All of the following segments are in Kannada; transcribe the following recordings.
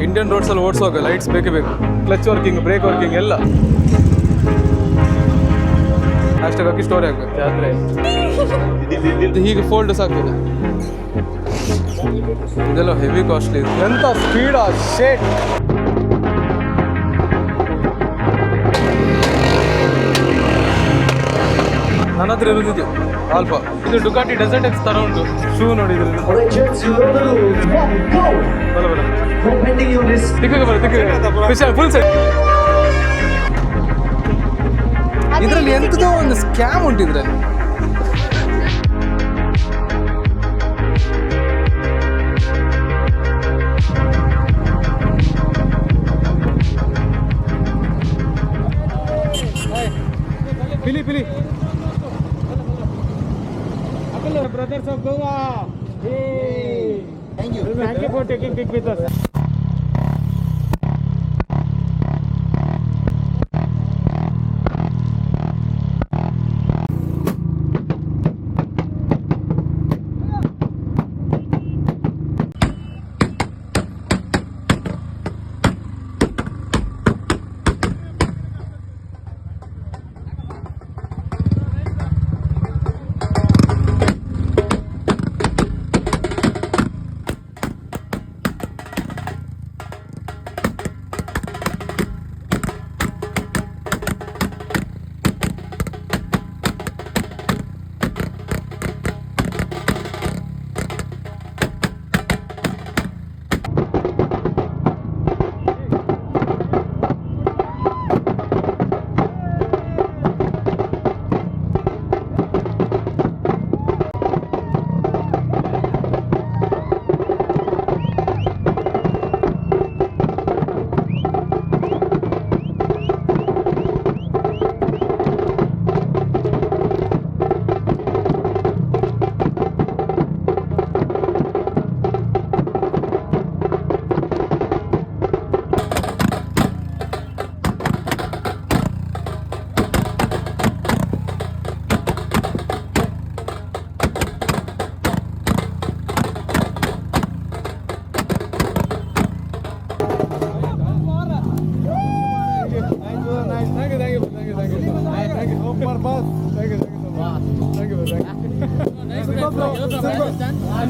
ಇಂಡಿಯನ್ ರೋಡ್ಸಲ್ಲಿ ಓಡಿಸುವಾಗ ಲೈಟ್ಸ್ ಬೇಕೇ ಬೇಕು. ಕ್ಲಚ್ ವರ್ಕಿಂಗ್, ಬ್ರೇಕ್ ವರ್ಕಿಂಗ್ ಎಲ್ಲ. ಅಷ್ಟಕ್ಕೆ ಹಾಕಿ ಸ್ಟೋರಿ ಆಗಬೇಕು ಜಾತ್ರೆ. ಹೀಗೆ ಫೋಲ್ಡ್ ಸಾಕ್ತದೆ. ಇದೆಲ್ಲ ಹೆವಿ ಕಾಸ್ಟ್ಲಿ. ಎಂತ ಸ್ಪೀಡ್ ಆ ಶೇಟ್. ನನ್ನ ಹತ್ರ ಇರೋದಿದೆ ಆಲ್ಫಾ. ಇದು ಡುಕಾಟಿ ಡೆಸರ್ಟ್ ಎಕ್ಸ್ ತರ ಉಂಟು. ಶೂ ನೋಡಿದ್ರೆ ಫುಲ್ ಸೆಟ್. ಇದರಲ್ಲಿ ಎಂತದೋ ಒಂದು ಸ್ಕ್ಯಾಮ್ ಉಂಟು ಇದ್ರಲ್ಲಿ. Pili, Pili. Brothers of Goa. Hey. Thank you. Thank you for taking pic with us.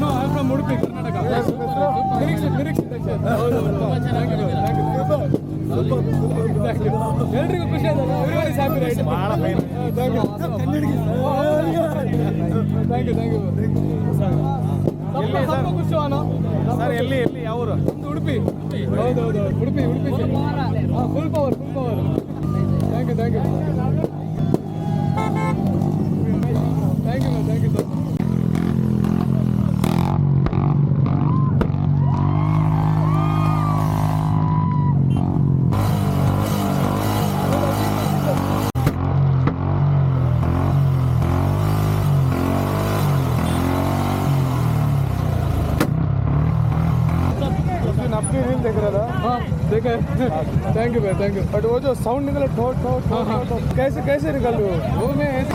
No, I'm from Udupi, Karnataka. ಎಲ್ರಿಗೂ ಖುಷಿ ಆಯ್ತಲ್ಲ? Everyone is happy, right? Thank you. ಸ್ವಲ್ಪ ಖುಷಿ ಅಣ್ಣ. ಸರ್ ಎಲ್ಲಿ ಯಾವ ಊರು? ಉಡುಪಿ. ಹೌದೌದು, Udupi. Full power. Thank you. Thank you sir. देख रहा था। हाँ देखा है। थैंक यू भाई, थैंक यू। बट वो जो साउंड निकला ठोट कैसे निकल रहे हो? वो मैं ऐसे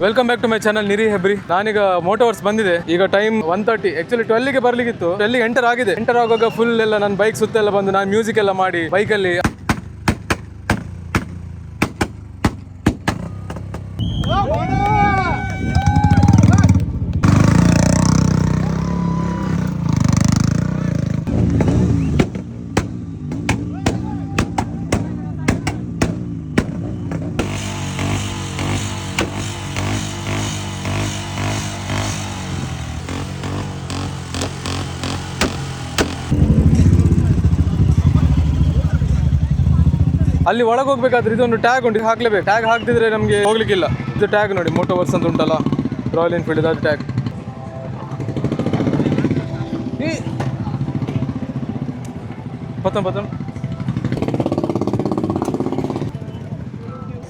welcome back to my channel ನಿರಿ ಹೆಬ್ರಿ. ನಾನೀಗ ಮೋಟೋವರ್ಸ್ ಬಂದಿದೆ. ಈಗ ಟೈಮ್ 1:30. ಆಕ್ಚುಲಿ 12ಗೆ ಬರ್ಲಿಕ್ಕಿತ್ತು. 12ಗೆ ಎಂಟರ್ ಆಗಿದೆ. ಎಂಟರ್ ಆಗುವಾಗ ಫುಲ್ ಎಲ್ಲ ನನ್ನ ಬೈಕ್ ಸುತ್ತೆಲ್ಲ ಬಂದು ನಾನು ಮ್ಯೂಸಿಕ್ ಎಲ್ಲ ಮಾಡಿ ಬೈಕಲ್ಲಿ ಅಲ್ಲಿ ಒಳಗೆ ಹೋಗ್ಬೇಕಾದ್ರೆ ಇದೊಂದು ಟ್ಯಾಗ್ ಉಂಟು, ಹಾಕ್ಲೇಬೇಕು. ಟ್ಯಾಗ್ ಹಾಕ್ತಿದ್ರೆ ನಮಗೆ ಹೋಗ್ಲಿಕ್ಕಿಲ್ಲ. ಇದು ಟ್ಯಾಗ್ ನೋಡಿ, ಮೋಟೋವರ್ಸ್ ಅಂತ ಉಂಟಲ್ಲ, ರಾಯಲ್ ಎನ್ಫೀಲ್ಡ್, ಅದು tag. ಪತ್ತಂ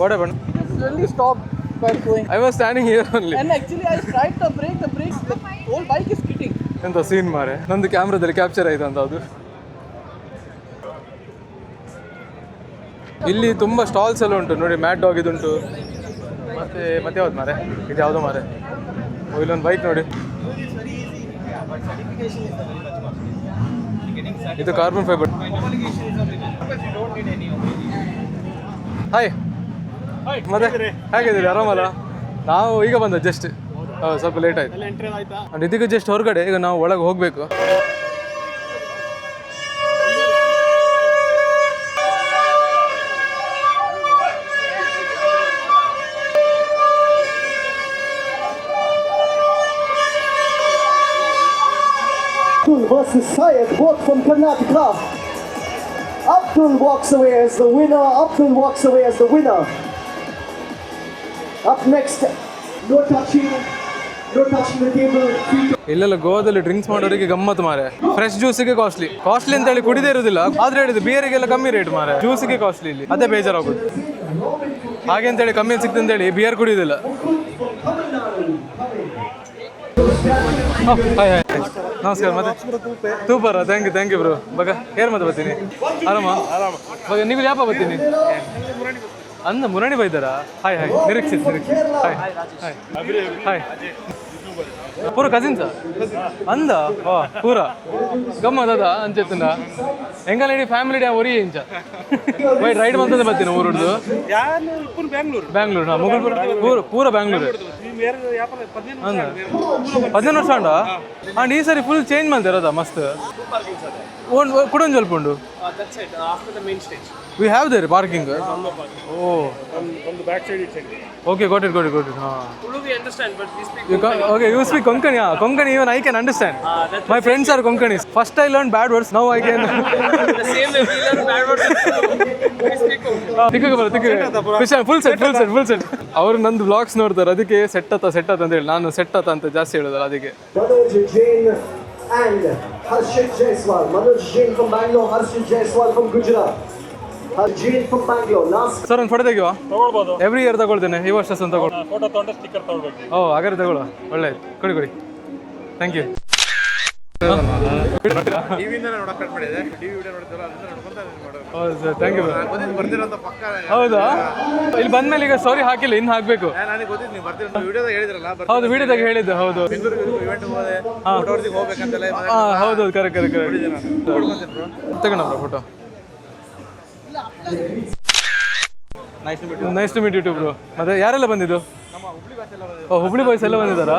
What happened? It really stopped while going. I was standing here only. And actually I tried the brakes, the whole bike is skidding. ಎಂತ ಸೀನ್ ಮಾರೆ, ನಂದು ಕ್ಯಾಮ್ರಾದಲ್ಲಿ ಕ್ಯಾಪ್ಚರ್ ಆಯ್ತು ಅಂತ ಅದು. ಇಲ್ಲಿ ತುಂಬ ಸ್ಟಾಲ್ಸ್ ಎಲ್ಲ ಉಂಟು ನೋಡಿ, ಮ್ಯಾಡ್ ಡಾಗ್ ಇದುಂಟು, ಮತ್ತೆ ಯಾವ್ದು ಮಾರೆ ಇದು ಯಾವುದೋ ಮಾರೆ ಇಲ್ಲೊಂದು ಬೈಕ್ ನೋಡಿ ಇದು ಕಾರ್ಬನ್ ಫೈಬರ್ ಹಾಯ್ ಮತ್ತೆ ಹೇಗಿದ್ದೀರಿ ಆರಾಮಲ್ಲ ನಾವು ಈಗ ಬಂದ ಜಸ್ಟ್ ಸ್ವಲ್ಪ ಲೇಟ್ ಆಯ್ತು ಅಂಡ್ ಇದಕ್ಕೆ ಜಸ್ಟ್ ಹೊರಗಡೆ ಈಗ ನಾವು ಒಳಗೆ ಹೋಗಬೇಕು Abdul versus Syed, both from Karnataka. Abdul walks away as the winner. Abdul walks away as the winner. Up next, no touching the table. ಇಲ್ಲೆಲ್ಲ ಗೋವಾದಲ್ಲಿ ಡ್ರಿಂಕ್ಸ್ ಮಾಡೋರಿಗೆ ಗಮ್ಮತ್ ಮಾರೆ ಫ್ರೆಶ್ ಜ್ಯೂಸಿಗೆ ಕಾಸ್ಟ್ಲಿ ಅಂತ ಹೇಳಿ ಕುಡಿದೇ ಇರೋದಿಲ್ಲ ಆದ್ರೆ ಹೇಳಿದ್ದು ಬಿಯರಿಗೆಲ್ಲ ಕಮ್ಮಿ ರೇಟ್ ಮಾರೆ ಜ್ಯೂಸಿಗೆ ಕಾಸ್ಟ್ಲಿ ಇಲ್ಲಿ ಅದೇ ಬೇಜಾರಾಗೋದು ಹಾಗೆ ಅಂತೇಳಿ ಕಮ್ಮಿ ಸಿಕ್ತು ಅಂತೇಳಿ ಬಿಯರ್ ಕುಡಿಯೋದಿಲ್ಲ ಹಾಯ್ ಹಾಯ್ ನಮಸ್ಕಾರ ಮತ್ತೆ ಸೂಪರ್ ಥ್ಯಾಂಕ್ ಯು ಬ್ರೋ ಬಗ ಏರ್ ಮತ್ತೆ ಬರ್ತೀನಿ ಆರಾಮ ಬಗ ನೀವು ಯಾಪ ಬರ್ತೀನಿ ಅಂದ ಮುರಾಣಿ ಬೈದಾರ ಹಾಯ್ ನಿರೀಕ್ಷಿಸಿ ಹಾಯ್ ಹಾಯ್ ಪೂರ ಕಸಿನ್ಸ ಅಂದ ಓ ಪೂರ ಗಮ್ಮ ದಾದ ಅಂಚೆತ್ತುಂಡ ಎಂಗಲ್ ಇಡೀ ಫ್ಯಾಮಿಲಿ ಡೇ ಒರಿ ಇಂಚ ವೈಟ್ ರೈಡ್ ಬಂತದೆ ಬರ್ತೀನಿ ಊರುಡ್ದು ಬ್ಯಾಂಗ್ಳೂರು ಮುಗಲ್ ಪೂರ ಬ್ಯಾಂಗ್ಳೂರು ಅಂದ 15 ವರ್ಷ ಉಂಡ ಅಂಡ್ ಈ ಸರಿ ಫುಲ್ ಚೇಂಜ್ ಮಾಡ್ತಿರೋದ ಮಸ್ತ್ ಕುಡೊಂದು ಸ್ವಲ್ಪ ಉಂಡು ವಿ ಹ್ಯಾವ್ ದೇರ್ ಪಾರ್ಕಿಂಗ್ ಓ on the back side it's empty. Okay, got it. Tulu we understand, but we speak. Okay, you speak Konkani. Yeah, Konkani even I can understand. My friends are Konkanis. First I learned bad words. Now I can. The same way we learn bad words. We speak Konkani. Full set ಅವರು ನಂದು ಬ್ಲಾಗ್ಸ್ ನೋಡ್ತಾರೆ ಅದಕ್ಕೆ ಸೆಟ್ ಆತ ಅಂತ ಹೇಳಿ ನಾನು ಸೆಟ್ ಆತ ಅಂತ ಜಾಸ್ತಿ ಹೇಳೋದಲ್ಲ ಅದಕ್ಕೆ Manoj Jain and Harshit Jaiswal. Manoj Jain from Bangalore, Harshit Jaiswal from Gujarat. Jain from Bangalore. Last. Sir ಒಂದು ಫೋಟೋ ತೆಗಿವಾ ತಗೊಳ್ಬೋದು. ಎವ್ರಿ ಇಯರ್ ತಗೊಳ್ತೇನೆ ಈ ವರ್ಷ ಅಂತ ತಗೊಳ್ಳಿ ಫೋಟೋ ತಗೊಂಡು ಸ್ಟಿಕ್ಕರ್ ತಗೊಳ್ಬೇಕು. ಓ ಹಾಗಾದ್ರೆ ತಗೊಳ್ಳ ಒಳ್ಳೆ ಕೊಡಿ ಥ್ಯಾಂಕ್ ಯು ಟಿವಿಯಿಂದ ನೋಡಕ್ ಕಟ್ ಮಾಡಿದೆ ಟಿವಿ ವಿಡಿಯೋ ನೋಡಿದ್ರಲ್ಲ ಅದನ್ನ ನೋಡ್ಕೊಂತ ಮಾಡೋದು ಹೌದು ಸರ್ ಥ್ಯಾಂಕ್ ಯು ಬರ್ತಿರಂತ ಪಕ್ಕ ಹೌದಾ ಇಲ್ಲಿ ಬಂದ್ಮೇಲೆ ಈಗ ಸ್ಟೋರಿ ಹಾಕಿಲ್ಲ ಇನ್ನು ಹಾಕಬೇಕು ನನಗೆ ಗೊತ್ತಿತ್ತು ನೀವು ಬರ್ತಿರಂತ ವಿಡಿಯೋದಾಗ ಹೇಳಿದ್ರಲ್ಲ ಹೌದು ವಿಡಿಯೋದಾಗ ಹೇಳಿದ್ದೆ ಹೌದು ಬೆಂಗಳೂರಿಗೆ ಇವೆಂಟ್ ಹೋದೆ ಫೋಟೋರ್ಸಿಗೆ ಹೋಗ್ಬೇಕಂತೆಲ್ಲ ಹೌದು ಕರೆಕ್ಟ್ ತಗೊಂಡ್ರ photo nice to meet you too bro ಮತ್ತೆ ಯಾರೆಲ್ಲ ಬಂದಿದ್ದು ಹುಬ್ಳಿ ಬಾಯ್ಸ್ ಎಲ್ಲ ಬಂದಿದ್ದಾರಾ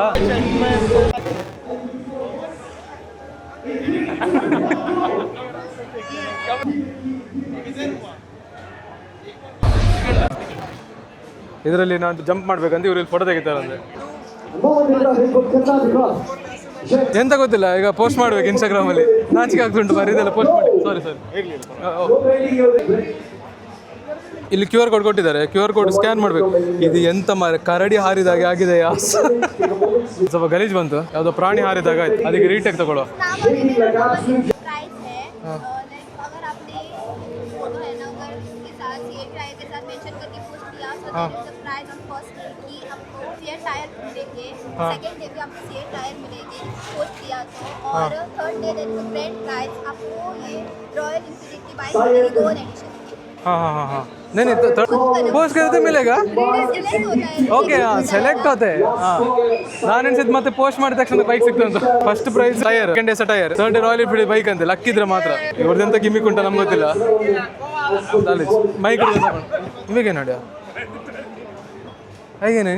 ಇದರಲ್ಲಿ ನಾನು ಜಂಪ್ ಮಾಡ್ಬೇಕಂತ ಇವ್ರಲ್ಲಿ ಫೋಟೋ ತೆಗಿತಾರೆ ಅಂದ್ರೆ ಎಂತ ಗೊತ್ತಿಲ್ಲ ಈಗ ಪೋಸ್ಟ್ ಮಾಡ್ಬೇಕು ಇನ್ಸ್ಟಾಗ್ರಾಮ್ ಅಲ್ಲಿ ನಾಚಿಕೆ ಆಗ್ತುಂಟು ಬಾರಿ ಇದೆಲ್ಲ ಪೋಸ್ಟ್ ಮಾಡಿ ಸಾರಿ ಇಲ್ಲಿ QR ಕೋಡ್ ಕೊಟ್ಟಿದ್ದಾರೆ QR ಕೋಡ್ ಸ್ಕ್ಯಾನ್ ಮಾಡಬೇಕು ಇದು ಎಂತ ಕರಡಿ ಹಾರಿದಾಗೆ ಆಗಿದೆ ಸ್ವಲ್ಪ ಗಲೀಜ್ ಬಂತು ಯಾವುದೋ ಪ್ರಾಣಿ ಹಾರಿದಾಗ ಆಯ್ತು ಅದಕ್ಕೆ ರೀಟೇಕ್ ತಗೊಳ್ಳುವ सेकंड डे पे आपको सीए टायर मिलेंगे पोस्ट किया तो और third day then grand prize आपको ये रॉयल इनफिनिटी की बाइक मिलेगी गोल्ड एडिशन हाँ नहीं पोस्ट करते मिलेगा ಓಕೆ ಸೆಲೆಕ್ಟ್ ಹೋತೆ ನಾನು ಅನ್ಸಿದ್ದು ಮತ್ತೆ ಪೋಸ್ಟ್ ಮಾಡಿದ ತಕ್ಷಣ ಬೈಕ್ ಸಿಕ್ತಂತ first prize tyre second day tyre third day Royal Enfield bike ಅಂತ ಲಕ್ಕಿದ್ರೆ ಮಾತ್ರ ಇವ್ರದ್ದೆಂತ ಗಿಮಿಕ್ ಉಂಟ ನಮ್ಗೆ ಗೊತ್ತಿಲ್ಲ ಮೈಕ್ ಇವಾಗೆ ನೋಡಿ ಹೇಗೇನೆ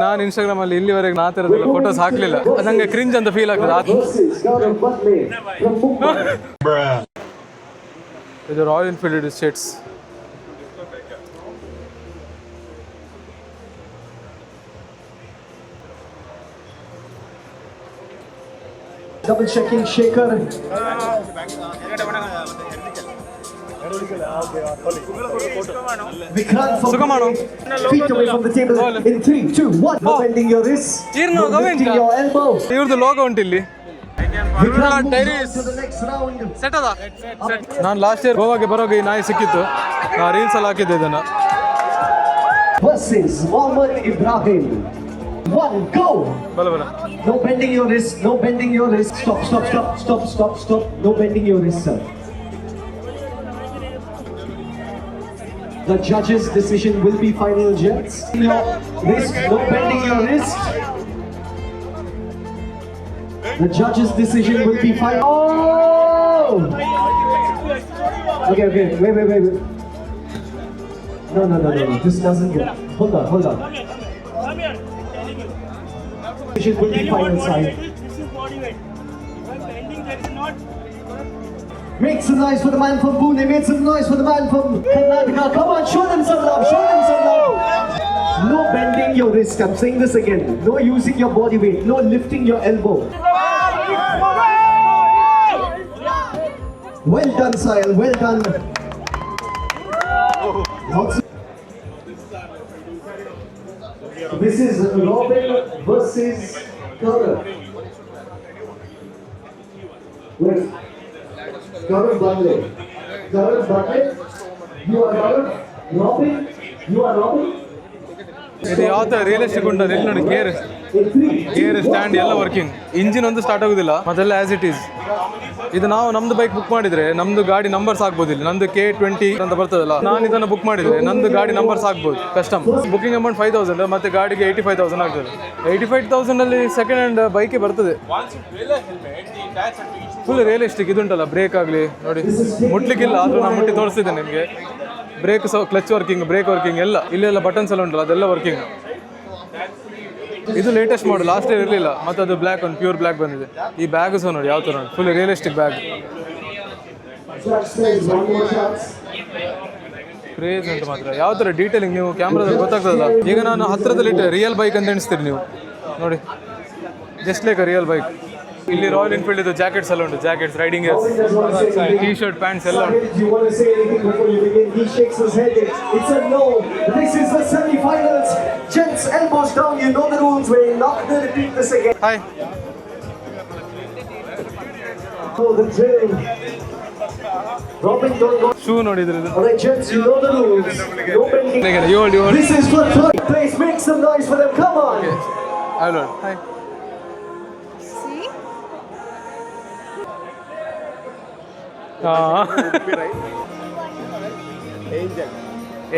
ನಾನು ಇನ್ಸ್ಟಾಗ್ರಾಮ್ ಅಲ್ಲಿ ಇಲ್ಲಿವರೆಗೆ ನಾ ತರದಿಲ್ಲ ಫೋಟೋಸ್ ಹಾಕ್ಲಿಲ್ಲ ನಂಗೆ ಕ್ರಿಂಜ್ ಅಂತ ಫೀಲ್ ಆಗ್ತದೆ ಇದು royal Enfield States Double checking Shaker. Vikrant from feet away from the table in 3, 2, 1. No bending your wrist. No lifting your elbow. ಇವ್ರದ್ದು ಲೋಗೋ ಉಂಟು ಇಲ್ಲಿ Vikrant moves to the next round. Set ಅದ ನಾನು ಲಾಸ್ಟ್ ಇಯರ್ ಗೋವಾಗೆ ಬರೋಗೆ ಈ ನಾಯಿ ಸಿಕ್ಕಿತ್ತು ರೀಲ್ಸ್ ಅಲ್ಲಿ ಹಾಕಿದ್ದೆ ಇದನ್ನ Versus Mohammad Ibrahim. 1, go. ಬಲ No bending your wrist. No bending your wrist. Stop. No bending your wrist, sir. The judge's decision will be final, gents. Your wrist, no bending your wrist. The judge's decision will be final. Oh! Okay, wait. No. This doesn't go. Hold on. Decision will be final side. Make some noise for the man from Pune. Make some noise for the man from Karnataka. Come on, show them some love. No bending your wrist. I'm saying this again. No using your body weight. No lifting your elbow. Well done, Sahil. Well done. This is Robin versus Gaurav. Wait. Gaurav Bhagale. You are Gaurav. Robin. You are Robin. ಇದು ಯಾವ ಥರ ರಿಯಲಿಸ್ಟಿಕ್ ಉಂಟು ಇಲ್ಲಿ ನೋಡಿ, ಗೇರ್ ಸ್ಟ್ಯಾಂಡ್ ಎಲ್ಲ ವರ್ಕಿಂಗ್, ಇಂಜಿನ್ ಒಂದು ಸ್ಟಾರ್ಟ್ ಆಗೋದಿಲ್ಲ, ಮತ್ತೆಲ್ಲ ಆಸ್ ಇಟ್ ಈಸ್. ಇದು ನಾವು ನಮ್ದು ಬೈಕ್ ಬುಕ್ ಮಾಡಿದ್ರೆ ನಮ್ದು ಗಾಡಿ ನಂಬರ್ಸ್ ಆಗ್ಬೋದಿಲ್ಲ. ನಂದು K20 ಅಂತ ಬರ್ತದಲ್ಲ, ನಾನು ಇದನ್ನು ಬುಕ್ ಮಾಡಿದ್ರೆ ನಂದು ಗಾಡಿ ನಂಬರ್ಸ್ ಆಗ್ಬೋದು. ಕಸ್ಟಮ್ ಬುಕಿಂಗ್ ಅಮೌಂಟ್ 5,000 ಮತ್ತೆ ಗಾಡಿಗೆ 85,000 ಆಗ್ತದೆ. 85,000 ಅಲ್ಲಿ ಸೆಕೆಂಡ್ ಹ್ಯಾಂಡ್ ಬೈಕೇ ಬರ್ತದೆ. Full realistic. ಇದುಂಟಲ್ಲ ಬ್ರೇಕ್ ಆಗಲಿ ನೋಡಿ, ಮುಟ್ಲಿಕ್ಕಿಲ್ಲ, ಆದರೂ ನಾನು ಮುಟ್ಟಿ ತೋರಿಸ್ತಿದ್ದೆ ನಿಮಗೆ. Brake clutch working, brake working ಎಲ್ಲ, ಇಲ್ಲೆಲ್ಲ ಬಟನ್ಸ್ ಎಲ್ಲ ಉಂಟಲ್ಲ ಅದೆಲ್ಲ ವರ್ಕಿಂಗ್. ಇದು ಲೇಟೆಸ್ಟ್ ಮಾಡಲ್, ಲಾಸ್ಟ್ ಇಯರ್ ಇರಲಿಲ್ಲ. ಮತ್ತು ಅದು ಬ್ಲ್ಯಾಕ್, ಒಂದು ಪ್ಯೂರ್ ಬ್ಲ್ಯಾಕ್ ಬಂದಿದೆ. ಈ ಬ್ಯಾಗ್ ಸಹ ನೋಡಿ ಯಾವ ಥರ ನೋಡಿ, ಫುಲ್ ರಿಯಲಿಸ್ಟಿಕ್ ಬ್ಯಾಗ್. ಕ್ರೇಜ್ ಅಂತ ಮಾತ್ರ, ಯಾವ ಥರ ಡೀಟೇಲಿಂಗ್ ನೀವು ಕ್ಯಾಮ್ರಾದಲ್ಲಿ ಗೊತ್ತಾಗ್ತದಲ್ಲ. ಈಗ ನಾನು ಹತ್ತಿರದಲ್ಲಿಟ್ಟೆ ರಿಯಲ್ ಬೈಕ್ ಅಂತ ಎಣಿಸ್ತೀರಿ ನೀವು ನೋಡಿ, just like a real bike. ಇಲ್ಲಿ ರಾಯಲ್ ಎನ್ಫೀಲ್ಡ್ ಇದು ಜಾಕೆಟ್ಸ್ ಎಲ್ಲ ಉಂಟು, jackets, riding T shirt, pants ಎಲ್ಲ ಉಂಟು. You want to say anything before you begin? He shakes his head. It's a no. This is the semi-finals. Gents, elbows down. You know the rules. We're not going to repeat this again. Hi. Oh, the drill. Robin, don't go. Shoe ನೋಡಿದ್ರೆ ಇದು All right, gents, you know the rules. No bending. ಏಳು This is for third place. Make some noise for them. Come on. Hello hi.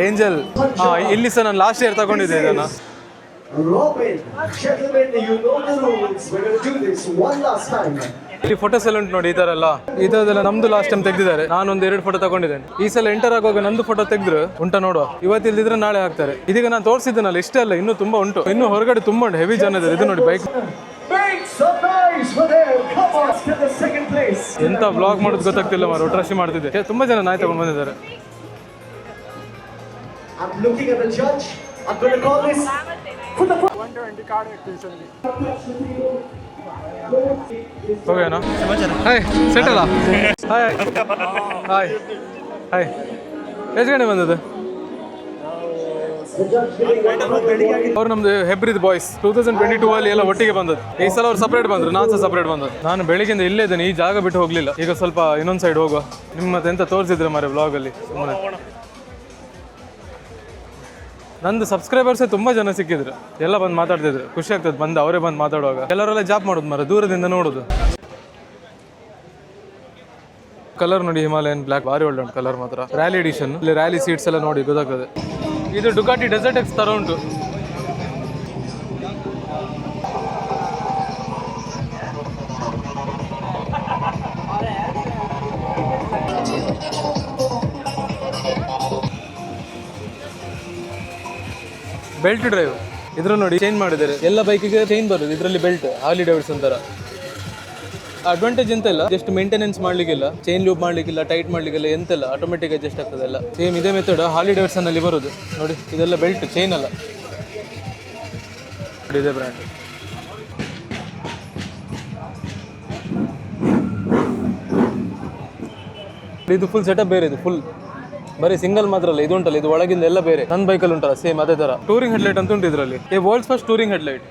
Angel. ಇಲ್ಲಿ ಸಹ ನಾನು ಲಾಸ್ಟ್ ಇಯರ್ ತಗೊಂಡಿದ್ದೆ ಇದನ್ನು. Robin, gentlemen, you know the rules. We're going to do this one last time. ಇಲ್ಲಿ ಫೋಟೋಸ್ ಎಲ್ಲ ಉಂಟು ನೋಡಿ, ಈ ಥರ ಎಲ್ಲ. ಈ ಥರದೆಲ್ಲ ನಮ್ದು ಲಾಸ್ಟ್ ಟೈಮ್ ತೆಗೆದಿದ್ದಾರೆ. ನಾನೊಂದು 2 ಫೋಟೋ ತಗೊಂಡಿದ್ದೇನೆ. ಈ ಸಲ ಎಂಟರ್ ಆಗುವಾಗ ನಂದು ಫೋಟೋ ತೆಗೆದ್ರು ಉಂಟ ನೋಡುವ. ಇವತ್ತು ಇಲ್ದಿದ್ರೆ ನಾಳೆ ಹಾಕ್ತಾರೆ. ಇದೀಗ ನಾನು ತೋರಿಸಿದ್ದೇನಲ್ಲ, ಇಷ್ಟೇ ಅಲ್ಲ, ಇನ್ನೂ ತುಂಬ ಉಂಟು. ಇನ್ನೂ ಹೊರಗಡೆ ತುಂಬ ಉಂಟು, ಹೆವಿ ಜನ ಇದ್ದಾರೆ. ಇದು ನೋಡಿ bike. Make some noise for them. Come on, to the second place. ಎಂತ ಬ್ಲಾಗ್ ಮಾಡೋದು ಗೊತ್ತಾಗ್ತಿಲ್ಲ ಮಾರು, ಒಟ್ರಾಶಿ ಮಾಡ್ತಿದ್ದೆ. ತುಂಬ ಜನ ನಾಯಿ ತಗೊಂಡು ಬಂದಿದ್ದಾರೆ. I'm looking at the judge. I'm going to call this for the ಹೋಗೋಣ. ಹಾಯ್, ಸೆಟ್ ಅಲ್ಲ? Hi hi hi. ಎಷ್ಟು ಗಂಟೆ ಬಂದದ್ದು? ಅವ್ರು ನಮ್ದು ಹೆಬ್ರಿದ್ ಬಾಯ್ಸ್ 2022 ಅಲ್ಲಿ ಎಲ್ಲ ಒಟ್ಟಿಗೆ ಬಂದದ್ದು. ಈ ಸಲ ಅವ್ರು ಸಪ್ರೇಟ್ ಬಂದ್ರು, ನಾನು ಸಹ ಸಪ್ರೇಟ್ ಬಂದದ್ದು. ನಾನು ಬೆಳಿಗ್ಗೆಯಿಂದ ಇಲ್ಲೇ ಇದ್ದೇನೆ, ಈ ಜಾಗ ಬಿಟ್ಟು ಹೋಗ್ಲಿಲ್ಲ. ಈಗ ಸ್ವಲ್ಪ ಇನ್ನೊಂದು ಸೈಡ್ ಹೋಗುವ. ನಿಮ್ಮ ಮತ್ತೆ ಎಂತ ತೋರಿಸಿದ್ರೆ ಮಾರೆ ಬ್ಲಾಗಲ್ಲಿ. ಸುಮ್ಮನೆ ನಂದು ಸಬ್ಸ್ಕ್ರೈಬರ್ಸೇ ತುಂಬ ಜನ ಸಿಕ್ಕಿದ್ರು, ಎಲ್ಲ ಬಂದು ಮಾತಾಡ್ತಿದ್ರು. ಖುಷಿ ಆಗ್ತದೆ ಬಂದು ಅವರೇ ಬಂದು ಮಾತಾಡುವಾಗ. ಎಲ್ಲರೆಲ್ಲ ಜಾಬ್ ಮಾಡೋದು ಮಾರೆ, ದೂರದಿಂದ ನೋಡೋದು. ಕಲರ್ ನೋಡಿ, ಹಿಮಾಲಯನ್ ಬ್ಲ್ಯಾಕ್ ಭಾರಿ ಒಳ್ಳೆ ಉಂಟು ಕಲರ್ ಮಾತ್ರ. ರ್ಯಾಲಿ ಎಡಿಷನ್, ಇಲ್ಲಿ ರ್ಯಾಲಿ ಸೀಟ್ಸ್ ಎಲ್ಲ ನೋಡಿ ಗೊತ್ತಾಗ್ತದೆ. ಇದು ಡುಕಾಟಿ ಡೆಸರ್ಟ್ ಎಕ್ಸ್ ಥರ ಉಂಟು. ಬೆಲ್ಟ್ ಡ್ರೈವ್ ಇದ್ರಲ್ಲಿ ನೋಡಿ ಚೇಂಜ್ ಮಾಡಿದ್ದಾರೆ. ಎಲ್ಲ ಬೈಕಿಗೆ ಚೇಂಜ್ ಬರೋದು ಇದರಲ್ಲಿ ಬೆಲ್ಟ್. ಹಾರ್ಲಿ ಡೇವಿಡ್ಸನ್ ಥರ. ಅಡ್ವಾಂಟೇಜ್ ಎಂತ ಇಲ್ಲ, ಜಸ್ಟ್ ಮೇಂಟೆನೆನ್ಸ್ ಮಾಡ್ಲಿಕ್ಕಿಲ್ಲ, ಚೈನ್ ಲೂಪ್ ಮಾಡ್ಲಿಕ್ಕಿಲ್ಲ, ಟೈಟ್ ಮಾಡ್ಲಿಕ್ಕಿಲ್ಲ, ಎಂತೆಲ್ಲ ಆಟೋಮೆಟಿಕ್ ಅಡ್ಜಸ್ಟ್ ಆಗ್ತದೆಲ್ಲ. ಸೇಮ್ ಇದೇ ಮೆಥಡ್ ಹಾರ್ಲಿ ಡೇವಿಡ್ಸನ್ ಅಲ್ಲಿ ಬರೋದು ನೋಡಿ. ಇದೆಲ್ಲ ಬೆಲ್ಟ್, ಚೈನ್ ಅಲ್ಲ. ಇದೇ ಬ್ರ್ಯಾಂಡ್. ಇದು ಫುಲ್ ಸೆಟಪ್ ಬೇರೆ. ಇದು ಫುಲ್ ಬರೀ ಸಿಂಗಲ್ ಮಾತ್ರ ಅಲ್ಲ, ಇದು ಉಂಟಲ್ಲ, ಇದು ಒಳಗಿಂದ ಎಲ್ಲ ಬೇರೆ. ನನ್ನ ಬೈಕಲ್ಲಿ ಉಂಟಲ್ಲ ಸೇಮ್ ಅದೇ ಥರ. ಟೂರಿಂಗ್ ಹೆಡ್ಲೈಟ್ ಅಂತ ಉಂಟು ಇದರಲ್ಲಿ. ಈ world's first touring headlight.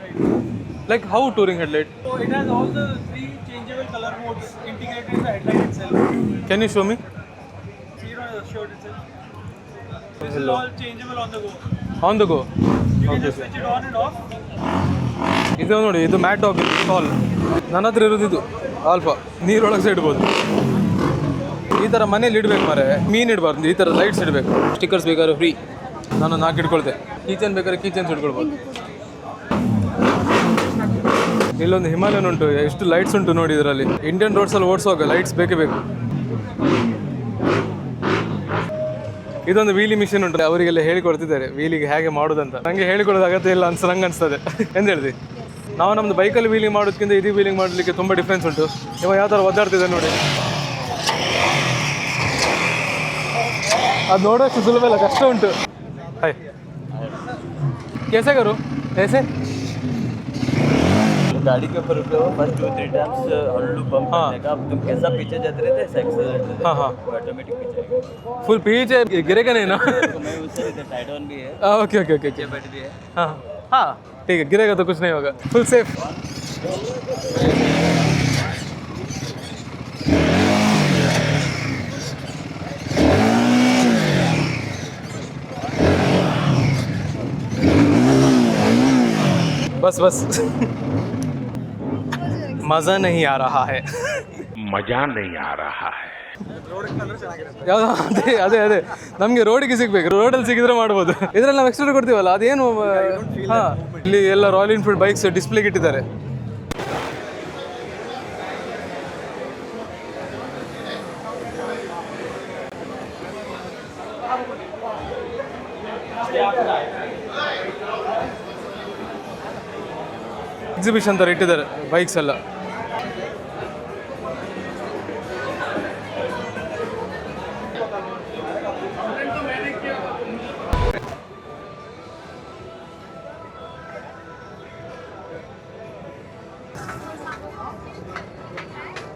Like how touring headlight? So it has all the 3 changeable color modes integrated in the headlight itself. Can you show me? See, you know, the shirt itself. This is all changeable on the go. On the go. You can Okay. just switch it on and off. ಇದು ನೋಡಿ, ಇದು ಮ್ಯಾಟ್ ಡಾಗ್ ಸ್ಟಾಲ್. ನನ್ನ ಹತ್ರ ಇರೋದು ಇದು ಆಲ್ಫಾ. ನೀರೊಳಗೆ ಸಹ ಇಡ್ಬೋದು. ಈ ಥರ ಮನೇಲಿ ಇಡಬೇಕು ಮಾರೆ. ಮೀನು ಇಡಬಾರ್ದು, ಈ ಥರ ಲೈಟ್ಸ್ ಇಡಬೇಕು. ಸ್ಟಿಕ್ಕರ್ಸ್ ಬೇಕಾದ್ರೆ ಫ್ರೀ, ನಾನು 4 ಇಟ್ಕೊಳ್ತೆ. ಕೀಚನ್ ಬೇಕಾದ್ರೆ ಕೀಚನ್ಸ್ ಇಟ್ಕೊಳ್ಬೋದು. ಇಲ್ಲೊಂದು ಹಿಮಾಲಯನ್ ಉಂಟು, ಎಷ್ಟು ಲೈಟ್ಸ್ ಉಂಟು ನೋಡಿ ಇದರಲ್ಲಿ. ಇಂಡಿಯನ್ ರೋಡ್ಸಲ್ಲಿ ಓಡಿಸುವಾಗ ಲೈಟ್ಸ್ ಬೇಕೇ ಬೇಕು. ಇದೊಂದು ವೀಲಿ ಮಿಷಿನ್ ಉಂಟು, ಅವರಿಗೆಲ್ಲ ಹೇಳಿಕೊಡ್ತಿದ್ದಾರೆ ವೀಲಿಗೆ ಹೇಗೆ ಮಾಡೋದಂತ. ನನಗೆ ಹೇಳಿಕೊಡೋದು ಅಗತ್ಯ ಇಲ್ಲ ನಂಗೆ ಅನಿಸ್ತದೆ. ಎಂತ ಹೇಳ್ತಿ, ನಾವು ನಮ್ಮದು ಬೈಕಲ್ಲಿ ವೀಲಿಂಗ್ ಮಾಡೋದಕ್ಕಿಂತ ಇದು ವೀಲಿಂಗ್ ಮಾಡಲಿಕ್ಕೆ ತುಂಬ ಡಿಫ್ರೆನ್ಸ್ ಉಂಟು. ಇವ ಯಾವ ಥರ ಒದ್ದಾಡ್ತಿದೆ ನೋಡಿ, ಅದು ನೋಡೋಷ್ಟು ಸುಲಭ ಇಲ್ಲ, ಕಷ್ಟ ಉಂಟು. ಹಾಯ್ कैसे करो ऐसे गाड़ी के ऊपर रुके हो बस 2-3 टाइम्स हल्लू पंप करने का. अब तुम कैसा पीछे जाते रहते हैं एक्सेलरेट. हाँ हाँ ऑटोमेटिक पीछे फुल पीछे गिरेगा नहीं ना. मैं उससे इधर टाइड ऑन भी है. ओके ओके ओके पीछे बैठ भी है. हाँ हाँ ठीक है, गिरेगा तो कुछ नहीं होगा. Full safe. बस बस मज़ा नहीं आ रहा है. मजा नहीं आ रहा है. ಯಾವ್ದು ಅದೇ ಅದೇ ಅದೇ ನಮಗೆ ರೋಡಿಗೆ ಸಿಗ್ಬೇಕು. ರೋಡಲ್ಲಿ ಸಿಕ್ಕಿದ್ರೆ ಮಾಡ್ಬೋದು. ಇದರಲ್ಲಿ ನಾವು ಎಕ್ಸ್ಟ್ರಾ ಕೊಡ್ತೀವಲ್ಲ ಅದೇನು. ಹಾಂ, ಇಲ್ಲಿ ಎಲ್ಲ ರಾಯಲ್ ಎನ್ಫೀಲ್ಡ್ ಬೈಕ್ಸ್ ಡಿಸ್ಪ್ಲೇಗೆ ಇಟ್ಟಿದ್ದಾರೆ. ಎಕ್ಸಿಬಿಷನ್ ಥರ ಇಟ್ಟಿದ್ದಾರೆ ಬೈಕ್ಸ್ ಎಲ್ಲ.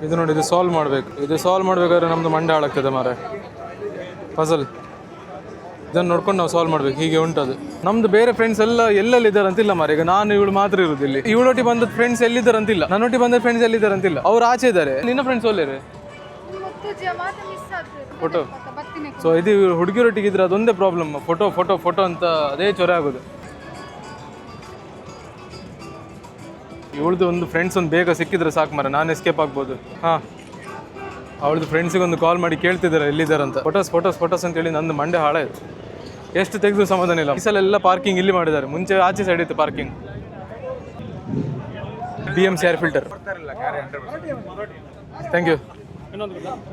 ಇದು ನೋಡಿ, ಇದು ಸಾಲ್ವ್ ಮಾಡಬೇಕು. ಇದು ಸಾಲ್ವ್ ಮಾಡಬೇಕಾದ್ರೆ ನಮ್ಮದು ಮಂಡೆ ಹಾಳಾಗ್ತದೆ ಮಾರೆ. ಪಜಲ್ ಇದನ್ನು ನೋಡ್ಕೊಂಡು ನಾವು ಸಾಲ್ವ್ ಮಾಡ್ಬೇಕು. ಹೀಗೆ ಉಂಟದು. ನಮ್ದು ಬೇರೆ ಫ್ರೆಂಡ್ಸ್ ಎಲ್ಲ ಎಲ್ಲೆಲ್ಲಿದ್ದಾರೆ ಅಂತಿಲ್ಲ ಮಾರೆ. ಈಗ ನಾನು ಇವಳು ಮಾತ್ರ ಇರುವುದು ಇಲ್ಲಿ. ಇವಳೊಟ್ಟಿಗೆ ಬಂದ ಫ್ರೆಂಡ್ಸ್ ಎಲ್ಲಿದ್ದಾರೆ ಅಂತಿಲ್ಲ, ನನ್ನೊಟ್ಟಿಗೆ ಬಂದ ಫ್ರೆಂಡ್ಸ್ ಎಲ್ಲಿದ್ದಾರೆ ಅಂತಿಲ್ಲ. ಅವ್ರು ಆಚೆ ಇದ್ದಾರೆ. ನಿನ್ನ ಫ್ರೆಂಡ್ಸ್ ಒಳ್ಳೆಯರೆ ಫೋಟೋ. ಸೊ ಇದು ಹುಡುಗಿರೊಟ್ಟಿಗೆ ಇದ್ರೆ ಅದೊಂದೇ ಪ್ರಾಬ್ಲಮ್, ಫೋಟೋ ಫೋಟೋ ಫೋಟೋ ಅಂತ ಅದೇ ಚೊರೆ ಆಗೋದು. ಇವಳದು ಒಂದು ಫ್ರೆಂಡ್ಸ್ ಒಂದು ಬೇಗ ಸಿಕ್ಕಿದ್ರೆ ಸಾಕು ಮಾರೆ, ನಾನು ಎಸ್ಕೇಪ್ ಆಗ್ಬೋದು. ಹಾಂ, ಅವಳದು ಫ್ರೆಂಡ್ಸಿಗೆ ಒಂದು ಕಾಲ್ ಮಾಡಿ ಕೇಳ್ತಿದ್ದಾರೆ ಎಲ್ಲಿದ್ದಾರೆ ಅಂತ. ಫೋಟೋಸ್ ಫೋಟೋಸ್ ಫೋಟೋಸ್ ಅಂತೇಳಿ ನಂದು ಮಂಡೆ ಹಾಳಾಯಿತು. ಎಷ್ಟು ತೆಗೆದು ಸಮಾಧಾನ ಇಲ್ಲ. ಈ ಸಲ ಎಲ್ಲ ಪಾರ್ಕಿಂಗ್ ಇಲ್ಲಿ ಮಾಡಿದ್ದಾರೆ. ಮುಂಚೆ ಆಚೆ ಸೈಡ್ ಇತ್ತು parking. BMC air filter. Thank you.